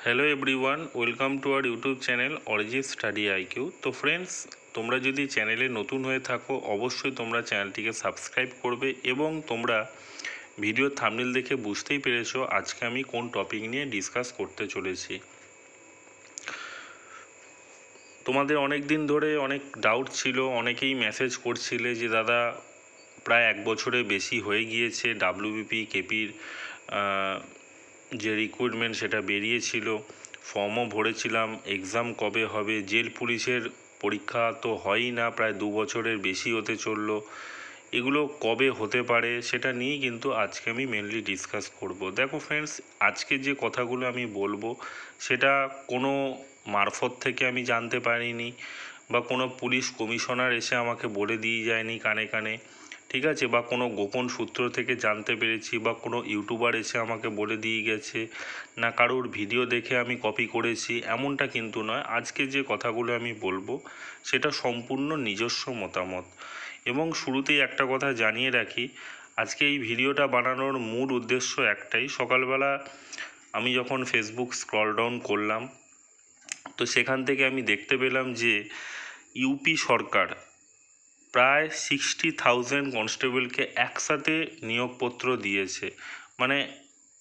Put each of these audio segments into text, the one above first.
Hello everyone, welcome to our YouTube channel Arijit study IQ. তো friends, তোমরা যদি চ্যানেলে নতুন হয়ে থাকো অবশ্যই তোমরা চ্যানেলটিকে সাবস্ক্রাইব করবে এবং তোমরা ভিডিওর থাম্বনেল দেখে বুঝতেই পেরেছো আজকে আমি কোন টপিক নিয়ে ডিসকাস করতে চলেছি। তোমাদের অনেক দিন ধরে অনেক ডাউট ছিল, অনেকেই মেসেজ করছিলে যে দাদা প্রায় 1 বছরে বেশি হয়ে গিয়েছে ডাব্লিউবিপি কেপির যে রিক্রুটমেন্ট সেটা বেরিয়েছিল, ফর্মও ভরেছিলাম, এক্সাম কবে হবে, জেল পুলিশের পরীক্ষা তো হয়ই না, প্রায় 2 বছরের বেশি হতে চললো, এগুলো কবে হতে পারে সেটা নিয়েই কিন্তু আজকে আমি মেনলি ডিসকাস করব। দেখো ফ্রেন্ডস, আজকে যে কথাগুলো আমি বলবো সেটা কোনো মারফত থেকে আমি জানতে পারিনি বা কোনো পুলিশ কমিশনার এসে আমাকে বলে দিয়ে যায়নি কানে কানে, ঠিক আছে, বা কোনো গোপন সূত্র থেকে জানতে পেরেছি বা কোনো ইউটিউবার এসে আমাকে বলে দিয়ে গেছে, না কারোর ভিডিও দেখে আমি কপি করেছি, এমনটা কিন্তু নয়। আজকে যে কথাগুলো আমি বলবো সেটা সম্পূর্ণ নিজস্ব মতামত। এবং শুরুতেই একটা কথা জানিয়ে রাখি, আজকে এই ভিডিওটা বানানোর মূল উদ্দেশ্য একটাই। সকালবেলা আমি যখন ফেসবুক স্ক্রল ডাউন করলাম তো সেখান থেকে আমি দেখতে পেলাম যে ইউপি সরকার প্রায় 60,000 কনস্টেবলকে একসাথে নিয়োগপত্র দিয়েছে। মানে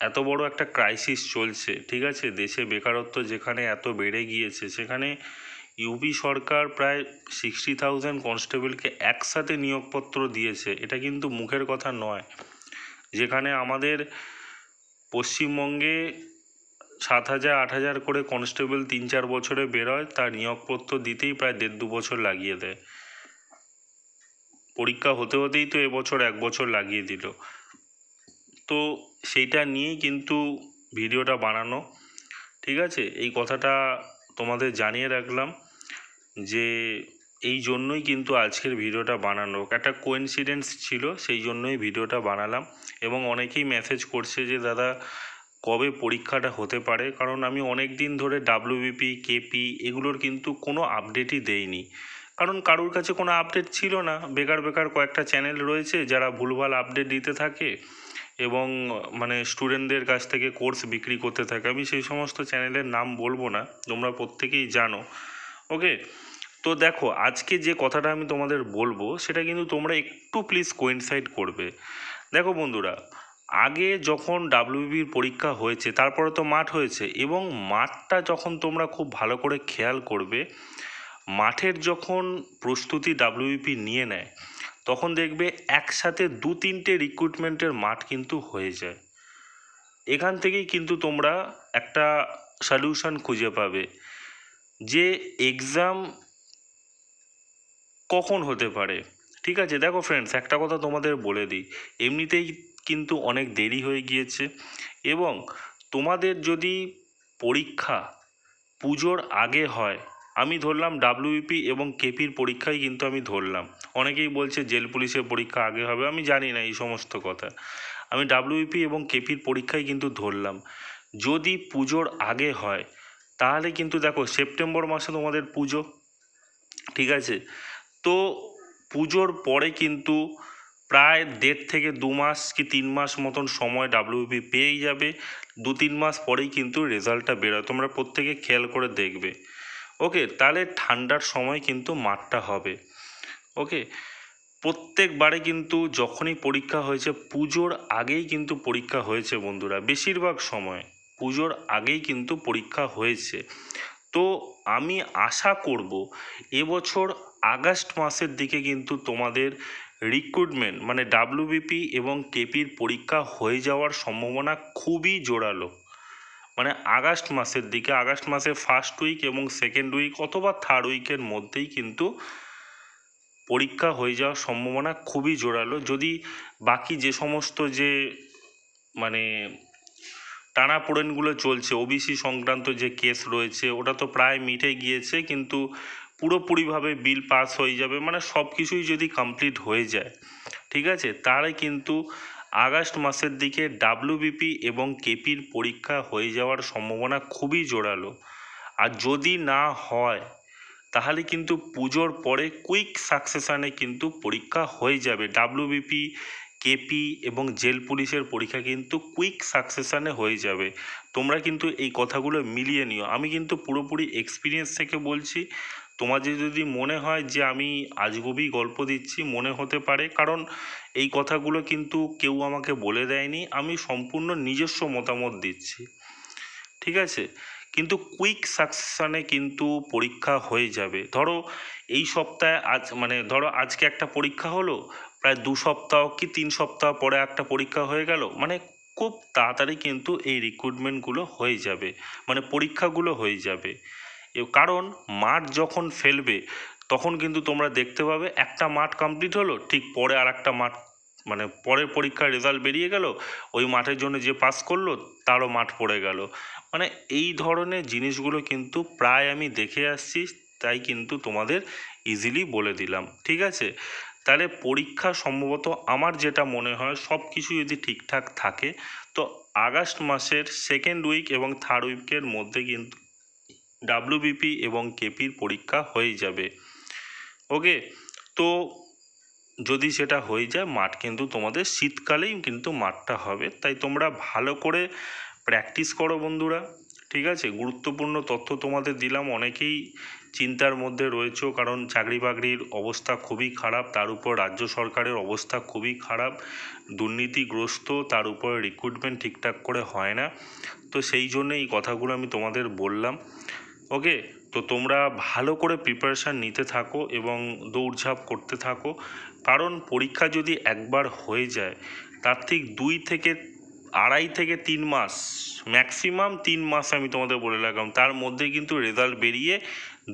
এত বড় একটা ক্রাইসিস চলছে, ঠিক আছে, দেশে বেকারত্ব যেখানে এত বেড়ে গিয়েছে, সেখানে ইউপি সরকার প্রায় 60,000 কনস্টেবলকে একসাথে নিয়োগপত্র দিয়েছে। এটা কিন্তু মুখের কথা নয়। যেখানে আমাদের পশ্চিমবঙ্গে 7,000 8,000 করে কনস্টেবল 3-4 বছরে বেরোয়, তার নিয়োগপত্র দিতেই প্রায় 1.5-2 বছর লাগিয়ে দেয়। পরীক্ষা হতে হতেই তো এবছর 1 বছর লাগিয়ে দিল। তো সেইটা নিয়েই কিন্তু ভিডিওটা বানানো, ঠিক আছে। এই কথাটা তোমাদের জানিয়ে রাখলাম যে এই জন্যই কিন্তু আজকের ভিডিওটা বানানো একটা কোইন্সিডেন্স ছিল, সেই জন্যই ভিডিওটা বানালাম। এবং অনেকেই মেসেজ করছে যে দাদা কবে পরীক্ষাটা হতে পারে, কারণ আমি অনেক দিন ধরে ডাব্লিউবিপি কেপি এগুলোর কিন্তু কোনো আপডেটই দেইনি, কারণ কারোর কাছে কোনো আপডেট ছিল না। বেকার বেকার কয়েকটা চ্যানেল রয়েছে যারা ভুলভাল আপডেট দিতে থাকে এবং মানে স্টুডেন্টদের কাছ থেকে কোর্স বিক্রি করতে থাকে। আমি সেই সমস্ত চ্যানেলের নাম বলবো না, তোমরা প্রত্যেকেই জানো। ওকে, তো দেখো আজকে যে কথাটা আমি তোমাদের বলবো সেটা কিন্তু তোমরা একটু প্লিজ কোইনসাইড করবে। দেখো বন্ধুরা, আগে যখন ডাব্লিউবির পরীক্ষা হয়েছে তারপরে তো মাঠ হয়েছে, এবং মাঠটা যখন তোমরা খুব ভালো করে খেয়াল করবে, মাঠের যখন প্রস্তুতি ডাব্লিউবিপি নিয়ে নেয় তখন দেখবে একসাথে 2-3টে রিক্রুটমেন্টের মাঠ কিন্তু হয়ে যায়। এখান থেকেই কিন্তু তোমরা একটা সলিউশন খুঁজে পাবে যে এক্সাম কখন হতে পারে। ঠিক আছে, দেখো ফ্রেন্ডস, একটা কথা তোমাদের বলে দিই, এমনিতেই কিন্তু অনেক দেরি হয়ে গিয়েছে, এবং তোমাদের যদি পরীক্ষা পুজোর আগে হয়, আমি ধরলাম ডাব্লিউবিপি এবং কেপির পরীক্ষাই কিন্তু আমি ধরলাম, অনেকেই বলছে জেল পুলিশের পরীক্ষা আগে হবে, আমি জানি না এই সমস্ত কথা, আমি ডাব্লিউবিপি এবং কেপির পরীক্ষাই কিন্তু ধরলাম। যদি পুজোর আগে হয় তাহলে কিন্তু দেখো সেপ্টেম্বর মাসে তোমাদের পুজো, ঠিক আছে, তো পুজোর পরে কিন্তু প্রায় 1.5 থেকে 2 মাস কি 3 মাস মতন সময় ডাব্লিউবি পেয়েই যাবে। 2-3 মাস পরেই কিন্তু রেজাল্টটা বেরোয়, তোমরা প্রত্যেকে খেয়াল করে দেখবে। ওকে, তাহলে ঠান্ডার সময় কিন্তু মাঠটা হবে। ওকে, প্রত্যেকবারে কিন্তু যখনই পরীক্ষা হয়েছে পুজোর আগেই কিন্তু পরীক্ষা হয়েছে বন্ধুরা, বেশিরভাগ সময় পুজোর আগেই কিন্তু পরীক্ষা হয়েছে। তো আমি আশা করব এবছর আগস্ট মাসের দিকে কিন্তু তোমাদের রিক্রুটমেন্ট মানে ডাব্লিউবিপি এবং কেপির পরীক্ষা হয়ে যাওয়ার সম্ভাবনা খুবই জোরালো। মানে আগস্ট মাসের দিকে, আগস্ট মাসের ফার্স্ট উইক এবং সেকেন্ড উইক অথবা থার্ড উইকের মধ্যেই কিন্তু পরীক্ষা হয়ে যাওয়ার সম্ভাবনা খুবই জোরালো। যদি বাকি যে সমস্ত যে মানে টানাপোড়েনগুলো চলছে, ওবিসি সংক্রান্ত যে কেস রয়েছে ওটা তো প্রায় মিটে গিয়েছে, কিন্তু পুরোপুরিভাবে বিল পাস হয়ে যাবে, মানে সব কিছুই যদি কমপ্লিট হয়ে যায়, ঠিক আছে, তাহলে কিন্তু আগস্ট মাসের দিকে ডাব্লিউবিপি এবং কেপির পরীক্ষা হয়ে যাওয়ার সম্ভাবনা খুবই জোরালো। আর যদি না হয় তাহলে কিন্তু পুজোর পরে কুইক সাকসেশনে কিন্তু পরীক্ষা হয়ে যাবে ডাব্লিউবিপি কেপি এবং জেল পুলিশের পরীক্ষা কিন্তু কুইক সাকসেশনে হয়ে যাবে। তোমরা কিন্তু এই কথাগুলো মিলিয়ে নিও। আমি কিন্তু পুরোপুরি এক্সপিরিয়েন্স থেকে বলছি। তোমাদের যদি মনে হয় যে আমি আজগুবি গল্প দিচ্ছি, মনে হতে পারে, কারণ এই কথাগুলো কিন্তু কেউ আমাকে বলে দেয়নি, আমি সম্পূর্ণ নিজস্ব মতামত দিচ্ছি, ঠিক আছে? কিন্তু কুইক সাকসেশনে কিন্তু পরীক্ষা হয়ে যাবে। ধরো এই সপ্তাহে ধরো আজকে একটা পরীক্ষা হলো, প্রায় 2 সপ্তাহ কি 3 সপ্তাহ পরে একটা পরীক্ষা হয়ে গেল, খুব তাড়াতাড়ি কিন্তু এই রিক্রুটমেন্টগুলো হয়ে যাবে, পরীক্ষাগুলো হয়ে যাবে। কারণ মাঠ যখন ফেলবে তখন কিন্তু তোমরা দেখতে পাবে একটা মাঠ কমপ্লিট হলো, ঠিক পরে আর একটা মাঠ, পরের পরীক্ষার রেজাল্ট বেরিয়ে গেল, ওই মাঠের জন্য যে পাস করলো তারও মাঠ পড়ে গেল। এই ধরনের জিনিসগুলো কিন্তু প্রায় আমি দেখে আসছি, তাই কিন্তু তোমাদের ইজিলি বলে দিলাম, ঠিক আছে? তাহলে পরীক্ষা সম্ভবত আমার যেটা মনে হয় সব কিছু যদি ঠিকঠাক থাকে তো আগস্ট মাসের 2nd উইক এবং 3rd উইকের মধ্যে কিন্তু ডাব্লিউবিপি এবং কেপির পরীক্ষা হয়ে যাবে। ওকে, তো যদি সেটা হয়ে যায় মাঠ কিন্তু তোমাদের শীতকালেই কিন্তু মাঠটা হবে, তাই তোমরা ভালো করে প্র্যাকটিস করো বন্ধুরা, ঠিক আছে? গুরুত্বপূর্ণ তথ্য তোমাদের দিলাম। অনেকেই চিন্তার মধ্যে রয়েছে, কারণ চাকরি বাকরির অবস্থা খুবই খারাপ, তার উপর রাজ্য সরকারের অবস্থা খুবই খারাপ, দুর্নীতিগ্রস্ত, তার উপর রিক্রুটমেন্ট ঠিকঠাক করে হয় না। তো সেই জন্য এই কথাগুলো আমি তোমাদের বললাম। ওকে, তো তোমরা ভালো করে প্রিপারেশান নিতে থাকো এবং দৌড়ঝাঁপ করতে থাকো, কারণ পরীক্ষা যদি একবার হয়ে যায় তার ঠিক 2.5 থেকে 3 মাস, ম্যাক্সিমাম 3 মাস আমি তোমাদের বলে রাখলাম, তার মধ্যে কিন্তু রেজাল্ট বেরিয়ে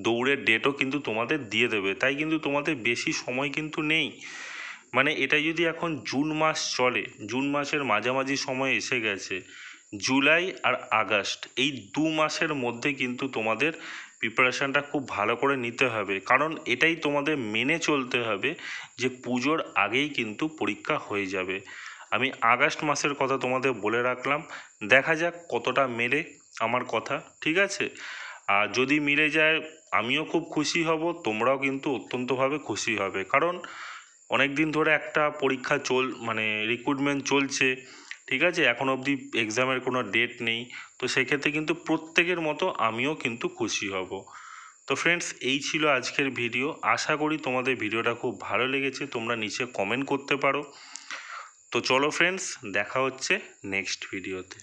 দৌড়ের ডেটও কিন্তু তোমাদের দিয়ে দেবে। তাই কিন্তু তোমাদের বেশি সময় কিন্তু নেই। এটা যদি এখন জুন মাস চলে, জুন মাসের মাঝামাঝি সময় এসে গেছে, জুলাই আর আগস্ট এই 2 মাসের মধ্যে কিন্তু তোমাদের প্রিপারেশানটা খুব ভালো করে নিতে হবে, কারণ এটাই তোমাদের মেনে চলতে হবে যে পুজোর আগেই কিন্তু পরীক্ষা হয়ে যাবে। আমি আগস্ট মাসের কথা তোমাদের বলে রাখলাম, দেখা যাক কতটা মেলে আমার কথা, ঠিক আছে? আর যদি মিলে যায় আমিও খুব খুশি হব, তোমরাও কিন্তু অত্যন্তভাবে খুশি হবে, কারণ অনেক দিন ধরে একটা পরীক্ষা রিক্রুটমেন্ট চলছে, ঠিক আছে? এখন অবধি এক্সামের কোনো ডেট নেই, তো সেক্ষেত্রে কিন্তু প্রত্যেকের মতো আমিও কিন্তু খুশি হব। তো ফ্রেন্ডস, এই ছিল আজকের ভিডিও। আশা করি তোমাদের ভিডিওটা খুব ভালো লেগেছে, তোমরা নিচে কমেন্ট করতে পারো। তো চলো ফ্রেন্ডস, দেখা হচ্ছে নেক্সট ভিডিওতে।